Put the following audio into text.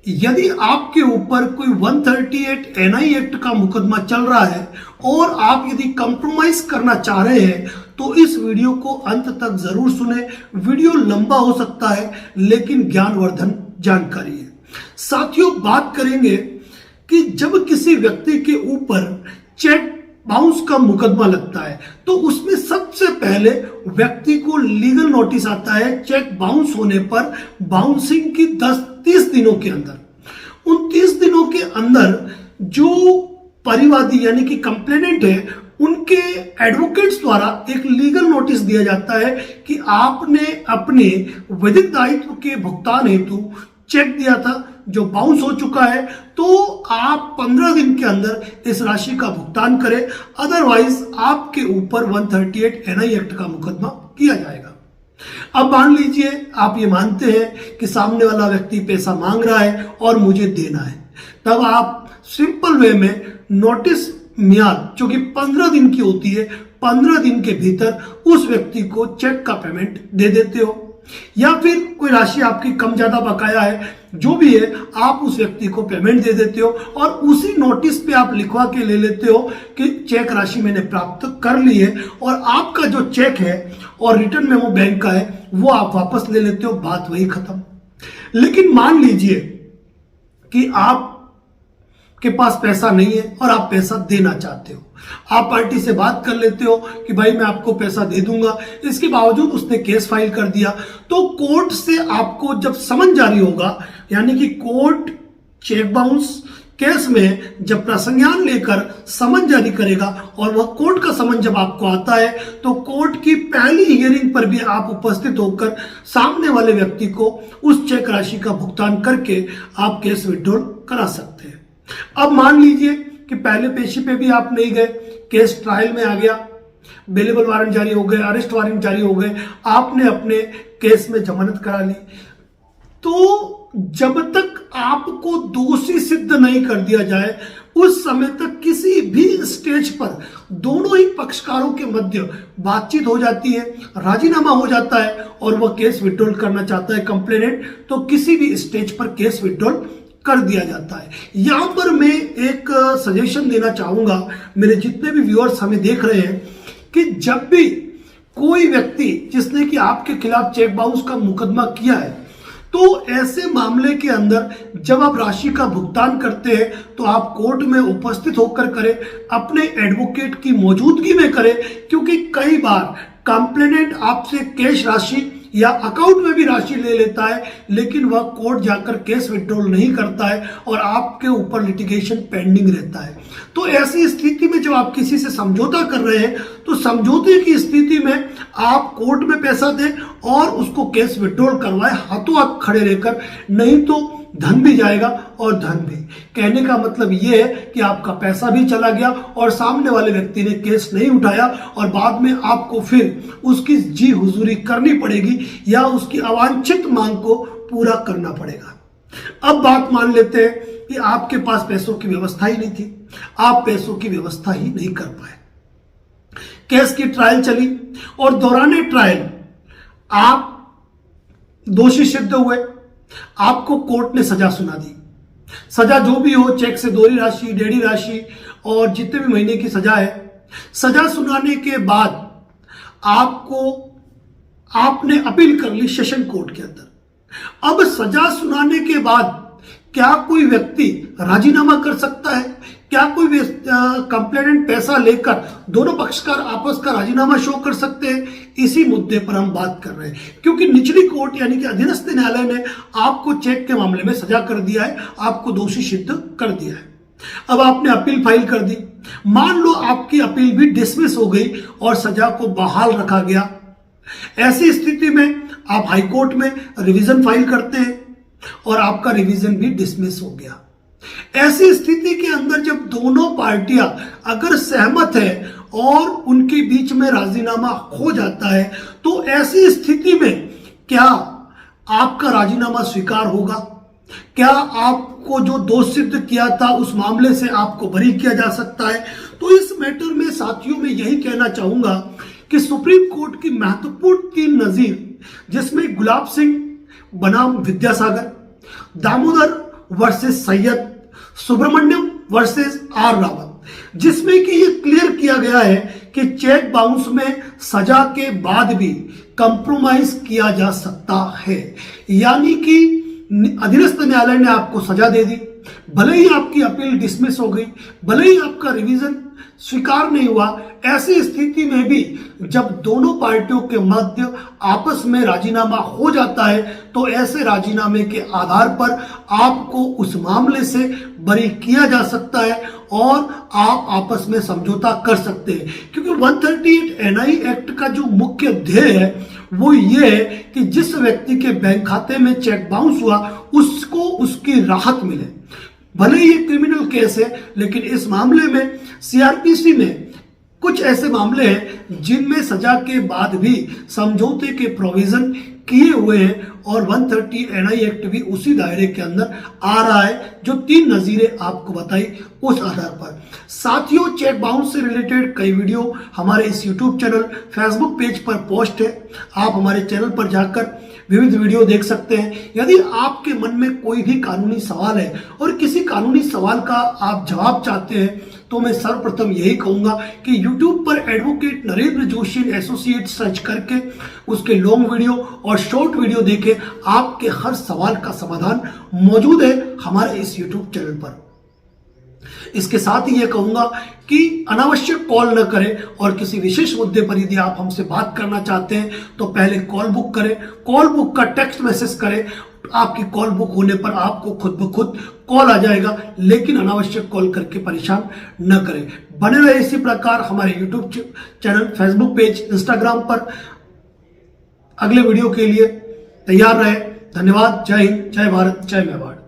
यदि आपके ऊपर कोई 138 एनआई एक्ट का मुकदमा चल रहा है और आप यदि कंप्रोमाइज करना चाह रहे हैं तो इस वीडियो को अंत तक जरूर सुने। वीडियो लंबा हो सकता है लेकिन ज्ञानवर्धन जानकारी है। साथियों, बात करेंगे कि जब किसी व्यक्ति के ऊपर चेक बाउंस का मुकदमा लगता है तो उसमें सबसे पहले व्यक्ति को लीगल नोटिस आता है चेक बाउंस होने पर, बाउंसिंग की 30 दिनों के अंदर। उन 30 दिनों के अंदर जो परिवादी यानी कि कंप्लेनेंट है उनके एडवोकेट्स द्वारा एक लीगल नोटिस दिया जाता है कि आपने अपने विधिक दायित्व के भुगतान हेतु चेक दिया था जो बाउंस हो चुका है, तो आप 15 दिन के अंदर इस राशि का भुगतान करें, अदरवाइज आपके ऊपर 138 एनआई एक्ट का मुकदमा किया जाएगा। अब मान लीजिए आप ये मानते हैं कि सामने वाला व्यक्ति पैसा मांग रहा है और मुझे देना है, तब आप सिंपल वे में नोटिस मियाद जो कि 15 दिन की होती है, 15 दिन के भीतर उस व्यक्ति को चेक का पेमेंट दे देते हो, या फिर कोई राशि आपकी कम ज्यादा बकाया है, जो भी है आप उस व्यक्ति को पेमेंट दे देते हो और उसी नोटिस पे आप लिखवा के ले लेते हो कि चेक राशि मैंने प्राप्त कर ली है, और आपका जो चेक है और रिटर्न मेमो बैंक का है वो आप वापस ले लेते हो, बात वही खत्म। लेकिन मान लीजिए कि आप के पास पैसा नहीं है और आप पैसा देना चाहते हो, आप पार्टी से बात कर लेते हो कि भाई मैं आपको पैसा दे दूंगा, इसके बावजूद उसने केस फाइल कर दिया, तो कोर्ट से आपको जब समन जारी होगा, यानी कि कोर्ट चेक बाउंस केस में जब प्रसंज्ञान लेकर समन जारी करेगा और वह कोर्ट का समन जब आपको आता है तो कोर्ट की पहली हियरिंग पर भी आप उपस्थित होकर सामने वाले व्यक्ति को उस चेक राशि का भुगतान करके आप केस विड्रॉल करा सकते हैं। अब मान लीजिए कि पहले पेशी पे भी आप नहीं गए, केस ट्रायल में आ गया, बेलेबल वारंट जारी हो गए, अरेस्ट वारंट जारी हो गए, आपने अपने केस में जमानत करा ली, तो जब तक आपको दोषी सिद्ध नहीं कर दिया जाए उस समय तक किसी भी स्टेज पर दोनों ही पक्षकारों के मध्य बातचीत हो जाती है, राजीनामा हो जाता है और वह केस विड्रॉल करना चाहता है कंप्लेनेंट, तो किसी भी स्टेज पर केस विड्रॉल कर दिया जाता है। यहां पर मैं एक सजेशन देना चाहूंगा मेरे जितने भी व्यूअर्स हमें देख रहे हैं कि जब भी कोई व्यक्ति जिसने कि आपके खिलाफ चेक बाउंस का मुकदमा किया है तो ऐसे मामले के अंदर जब आप राशि का भुगतान करते हैं तो आप कोर्ट में उपस्थित होकर करें, अपने एडवोकेट की मौजूदगी में करें, क्योंकि कई बार कंप्लेनेंट आपसे कैश राशि या अकाउंट में भी राशि ले लेता है लेकिन वह कोर्ट जाकर केस विड्रॉल नहीं करता है और आपके ऊपर लिटिगेशन पेंडिंग रहता है। तो ऐसी स्थिति में जब आप किसी से समझौता कर रहे हैं तो समझौते की स्थिति में आप कोर्ट में पैसा दें और उसको केस विड्रॉल करवाएं हाथों हाथ खड़े रहकर, नहीं तो धन भी जाएगा और धन भी। कहने का मतलब यह है कि आपका पैसा भी चला गया और सामने वाले व्यक्ति ने केस नहीं उठाया और बाद में आपको फिर उसकी जी हुजूरी करनी पड़ेगी या उसकी अवांछित मांग को पूरा करना पड़ेगा। अब बात मान लेते हैं कि आपके पास पैसों की व्यवस्था ही नहीं थी, आप पैसों की व्यवस्था ही नहीं कर पाए, केस की ट्रायल चली और दौरान ट्रायल आप दोषी सिद्ध हुए, आपको कोर्ट ने सजा सुना दी। सजा जो भी हो, चेक से दोहरी राशि, डेढ़ी राशि और जितने भी महीने की सजा है, सजा सुनाने के बाद आपने अपील कर ली सेशन कोर्ट के अंदर। अब सजा सुनाने के बाद क्या कोई व्यक्ति राजीनामा कर सकता है? क्या कोई कंप्लेनेंट पैसा लेकर दोनों पक्षकार आपस का राजीनामा शो कर सकते हैं? इसी मुद्दे पर हम बात कर रहे हैं, क्योंकि निचली कोर्ट यानी कि अधीनस्थ न्यायालय ने आपको चेक के मामले में सजा कर दिया है, आपको दोषी सिद्ध कर दिया है। अब आपने अपील फाइल कर दी, मान लो आपकी अपील भी डिसमिस हो गई और सजा को बहाल रखा गया। ऐसी स्थिति में आप हाईकोर्ट में रिवीजन फाइल करते हैं और आपका रिवीजन भी डिसमिस हो गया। ऐसी स्थिति के अंदर जब दोनों पार्टियां अगर सहमत है और उनके बीच में राजीनामा हो जाता है तो ऐसी स्थिति में क्या आपका राजीनामा स्वीकार होगा? क्या आपको जो दोष सिद्ध किया था उस मामले से आपको बरी किया जा सकता है? तो इस मैटर में साथियों में यही कहना चाहूंगा कि सुप्रीम कोर्ट की महत्वपूर्ण 3 नजीर, जिसमें गुलाब सिंह बनाम Vidyasagar, Damodar versus Syed Subramaniam versus R Rawat, जिसमें कि ये क्लियर किया गया है कि चेक बाउंस में सजा के बाद भी कंप्रोमाइज किया जा सकता है। यानी कि अधीनस्थ न्यायालय ने आपको सजा दे दी, भले ही आपकी अपील डिसमिस हो गई, भले ही आपका रिवीजन स्वीकार नहीं हुआ, ऐसी स्थिति में भी जब दोनों पार्टियों के मध्य आपस में राजीनामा हो जाता है तो ऐसे राजीनामे के आधार पर आपको उस मामले से बरी किया जा सकता है और आप आपस में समझौता कर सकते हैं। क्योंकि 138 एनआई एक्ट का जो मुख्य ध्येय है वो ये है कि जिस व्यक्ति के बैंक खाते में चेक बाउंस हुआ उसको उसकी राहत मिले। भले ही ये क्रिमिनल केस है, लेकिन इस मामले में सीआरपीसी में कुछ ऐसे मामले हैं जिनमें सजा के बाद भी समझौते के प्रोविजन किए हुए हैं और 130 एनआई एक्ट भी उसी दायरे के अंदर आ रहा है जो 3 नजीरें आपको बताई उस आधार पर। साथियों, चेक बाउंस से रिलेटेड कई वीडियो हमारे इस यूट्यूब चैनल, फेसबुक पेज पर पोस्ट है, आप हमारे चैनल पर जाकर विविध वीडियो देख सकते हैं। यदि आपके मन में कोई भी कानूनी सवाल है और किसी कानूनी सवाल का आप जवाब चाहते हैं तो मैं सर्वप्रथम यही कहूंगा कि YouTube पर advocate Narendra Joshi associate search करके उसके लॉन्ग वीडियो और शॉर्ट वीडियो देखें। आपके हर सवाल का समाधान मौजूद है हमारे इस YouTube चैनल पर। इसके साथ ही यह कहूंगा कि अनावश्यक कॉल न करें और किसी विशेष मुद्दे पर यदि आप हमसे बात करना चाहते हैं तो पहले कॉल बुक करें। कॉल बुक का टेक्स्ट मैसेज करें, आपकी कॉल बुक होने पर आपको खुद ब खुद कॉल आ जाएगा, लेकिन अनावश्यक कॉल करके परेशान न करें। बने रहे इसी प्रकार हमारे YouTube channel, Facebook page, Instagram पर अगले वीडियो के लिए तैयार रहे। धन्यवाद। जय हिंद, जय भारत, जय मेवाड़।